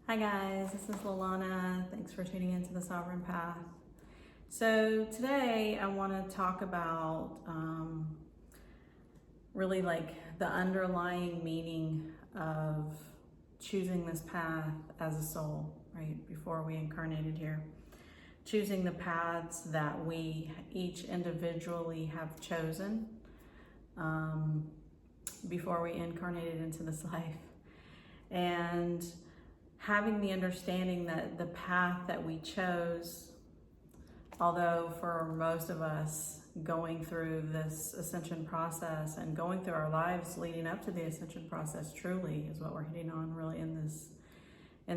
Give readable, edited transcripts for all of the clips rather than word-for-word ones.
Hi guys, this is Lalana. Thanks for tuning into the Sovereign Path. So today I want to talk about really like the underlying meaning of choosing this path as a soul, right? Before we incarnated here. Choosing the paths that we each individually have chosen before we incarnated into this life. And having the understanding that the path that we chose, although for most of us going through this ascension process and going through our lives leading up to the ascension process truly is what we're hitting on really in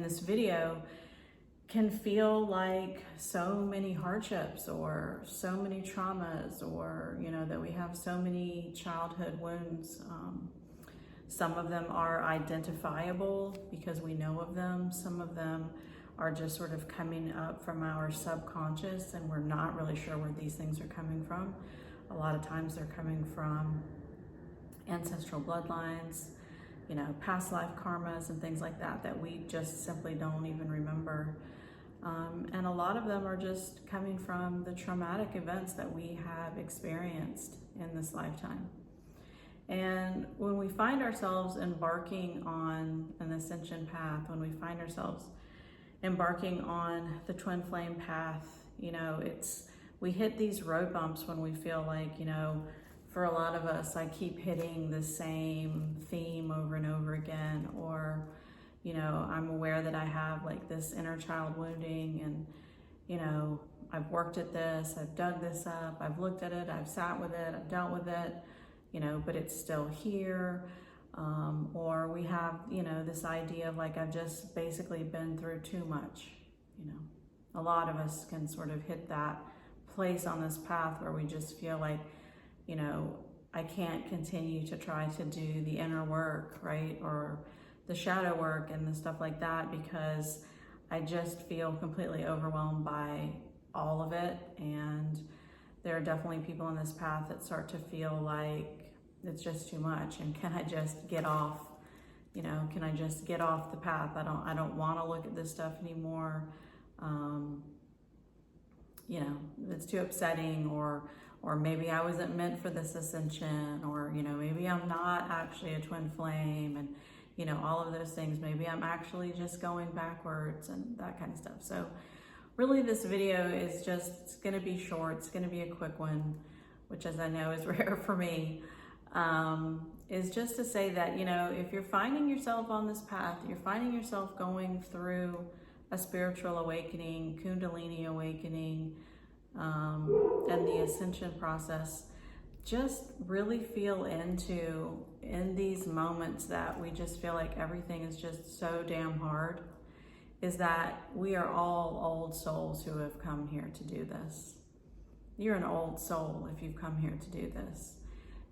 this video, can feel like so many hardships or so many traumas, or that we have so many childhood wounds. Some of them are identifiable because we know of them. Some of them are just sort of coming up from our subconscious and we're not really sure where these things are coming from. A lot of times they're coming from ancestral bloodlines, past life karmas and things like that that we just simply don't even remember. And a lot of them are just coming from the traumatic events that we have experienced in this lifetime. And when we find ourselves embarking on an ascension path, when we find ourselves embarking on the twin flame path, we hit these road bumps when we feel like, for a lot of us, I keep hitting the same theme over and over again, or, I'm aware that I have like this inner child wounding and, I've worked at this, I've dug this up, I've looked at it, I've sat with it, I've dealt with it, but it's still here. Or we have, this idea of like, I've just basically been through too much. A lot of us can sort of hit that place on this path where we just feel like, I can't continue to try to do the inner work, right? Or the shadow work and the stuff like that, because I just feel completely overwhelmed by all of it. And there are definitely people on this path that start to feel like it's just too much, and can I just get off? Can I just get off the path? I don't want to look at this stuff anymore. It's too upsetting, or maybe I wasn't meant for this ascension, or maybe I'm not actually a twin flame, and all of those things. Maybe I'm actually just going backwards and that kind of stuff. So really this video is just, it's going to be short. It's going to be a quick one, which, as I know, is rare for me. Is just to say that, if you're finding yourself on this path, you're finding yourself going through a spiritual awakening, Kundalini awakening, and the ascension process, just really feel into, in these moments that we just feel like everything is just so damn hard, is that we are all old souls who have come here to do this. You're an old soul if you've come here to do this.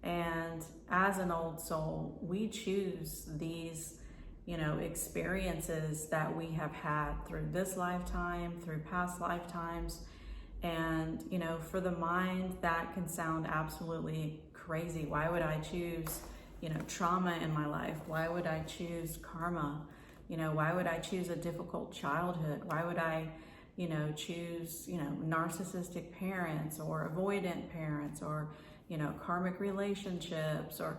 And as an old soul, we choose these, experiences that we have had through this lifetime, through past lifetimes. And, for the mind, that can sound absolutely crazy. Why would I choose, trauma in my life? Why would I choose karma? Why would I choose a difficult childhood? Why would I, choose, narcissistic parents or avoidant parents, or karmic relationships, or,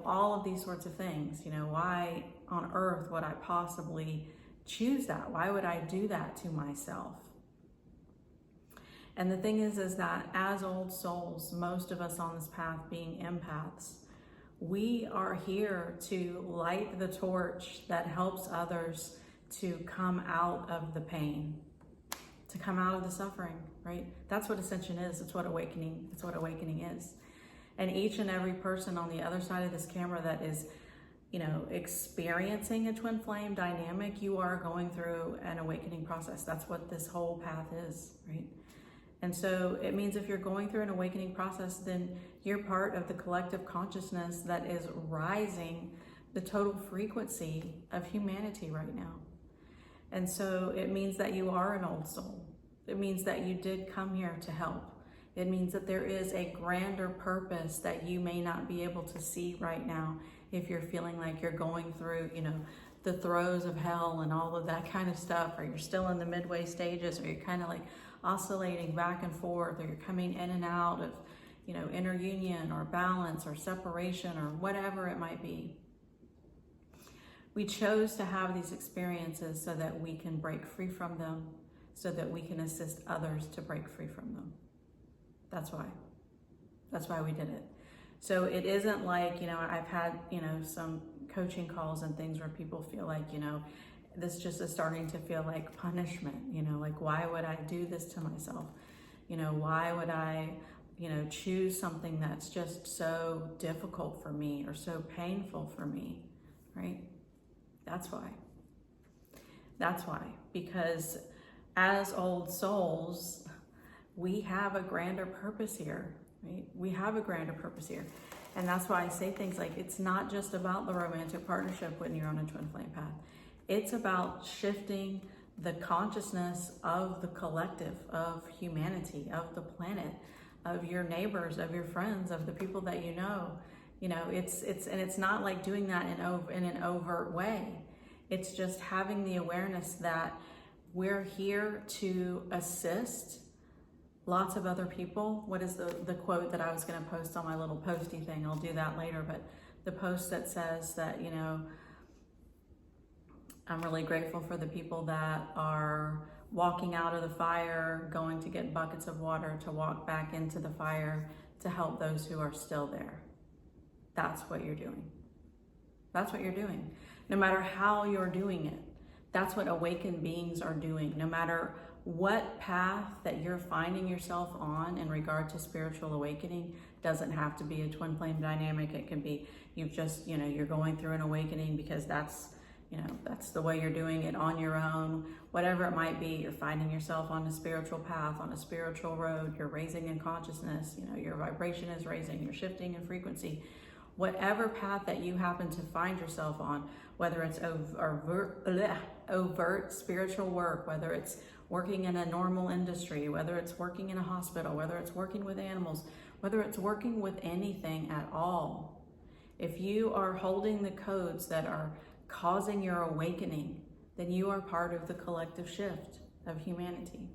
all of these sorts of things. Why on earth would I possibly choose that? Why would I do that to myself? And the thing is that as old souls, most of us on this path being empaths, we are here to light the torch that helps others to come out of the pain, to come out of the suffering, right? That's what ascension is. It's what awakening is. And each and every person on the other side of this camera that is, experiencing a twin flame dynamic, you are going through an awakening process. That's what this whole path is, right? And so it means if you're going through an awakening process, then you're part of the collective consciousness that is rising the total frequency of humanity right now. And so it means that you are an old soul. It means that you did come here to help. It means that there is a grander purpose that you may not be able to see right now if you're feeling like you're going through, the throes of hell and all of that kind of stuff, or you're still in the midway stages, or you're kind of like oscillating back and forth, or you're coming in and out of, you know, inner union or balance or separation or whatever it might be. We chose to have these experiences so that we can break free from them, so that we can assist others to break free from them. That's why. That's why we did it. So it isn't like, you know, I've had, you know, some coaching calls and things where people feel like, you know, this just is starting to feel like punishment, you know, like, why would I do this to myself? You know, why would I, you know, choose something that's just so difficult for me or so painful for me, right? That's why. That's why. Because as old souls, we have a grander purpose here, right? We have a grander purpose here. And that's why I say things like, it's not just about the romantic partnership when you're on a twin flame path. It's about shifting the consciousness of the collective, of humanity, of the planet, of your neighbors, of your friends, of the people that you know. You know, it's not like doing that in an overt way. It's just having the awareness that we're here to assist lots of other people. What is the quote that I was going to post on my little posty thing? I'll do that later. But the post that says that, you know, I'm really grateful for the people that are walking out of the fire, going to get buckets of water to walk back into the fire to help those who are still there. That's what you're doing. That's what you're doing. No matter how you're doing it, that's what awakened beings are doing. No matter what path that you're finding yourself on in regard to spiritual awakening, doesn't have to be a twin flame dynamic. It can be, you've just, you know, you're going through an awakening because that's, you know, that's the way you're doing it on your own. Whatever it might be, you're finding yourself on a spiritual path, on a spiritual road, you're raising in consciousness, you know, your vibration is raising, you're shifting in frequency. Whatever path that you happen to find yourself on, whether it's overt spiritual work, whether it's working in a normal industry, whether it's working in a hospital, whether it's working with animals, whether it's working with anything at all, if you are holding the codes that are causing your awakening, then you are part of the collective shift of humanity,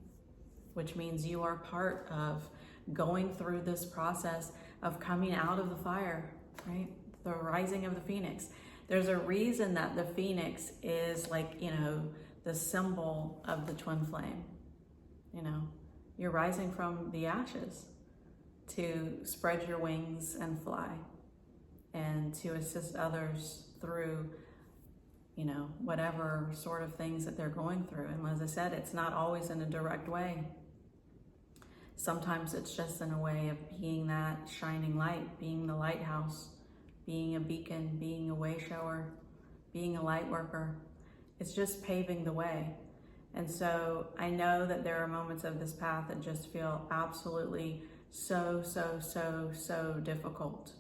which means you are part of going through this process of coming out of the fire, right? The rising of the phoenix. There's a reason that the phoenix is like, you know, the symbol of the twin flame. You know, you're rising from the ashes to spread your wings and fly, and to assist others through, you know, whatever sort of things that they're going through. And as I said, it's not always in a direct way. Sometimes it's just in a way of being that shining light, being the lighthouse, being a beacon, being a wayshower, being a light worker. It's just paving the way. And so I know that there are moments of this path that just feel absolutely so difficult.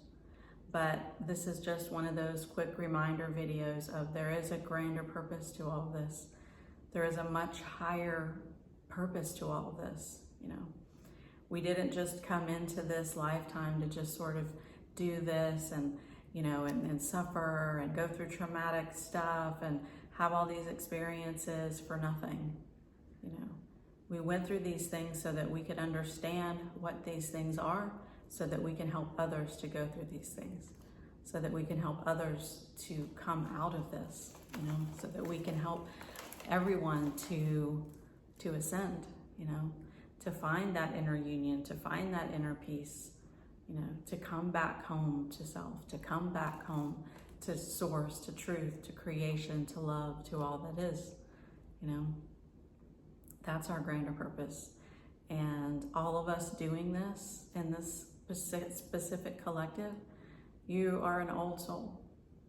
But this is just one of those quick reminder videos of there is a grander purpose to all of this. There is a much higher purpose to all of this, you know. We didn't just come into this lifetime to just sort of do this and, you know, and suffer and go through traumatic stuff and have all these experiences for nothing, you know. We went through these things so that we could understand what these things are, so that we can help others to go through these things, so that we can help others to come out of this, you know, so that we can help everyone to ascend, you know, to find that inner union, to find that inner peace, you know, to come back home to self, to come back home to source, to truth, to creation, to love, to all that is, you know. That's our grander purpose. And all of us doing this in this specific collective, you are an old soul.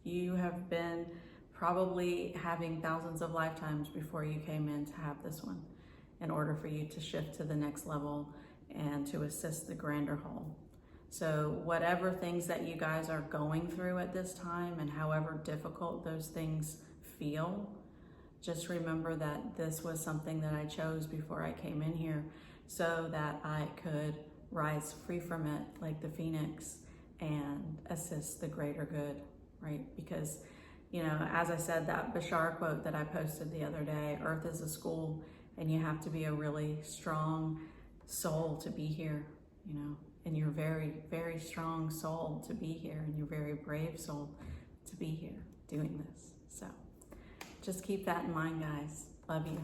You have been probably having thousands of lifetimes before you came in to have this one, in order for you to shift to the next level and to assist the grander whole. So whatever things that you guys are going through at this time, and however difficult those things feel, just remember that this was something that I chose before I came in here, so that I could rise free from it like the phoenix and assist the greater good, right? Because You know, as I said, that Bashar quote that I posted the other day, Earth is a school, and you have to be a really strong soul to be here, you know, and you're very, very strong soul to be here, and you're very brave soul to be here doing this. So just keep that in mind, guys. Love you.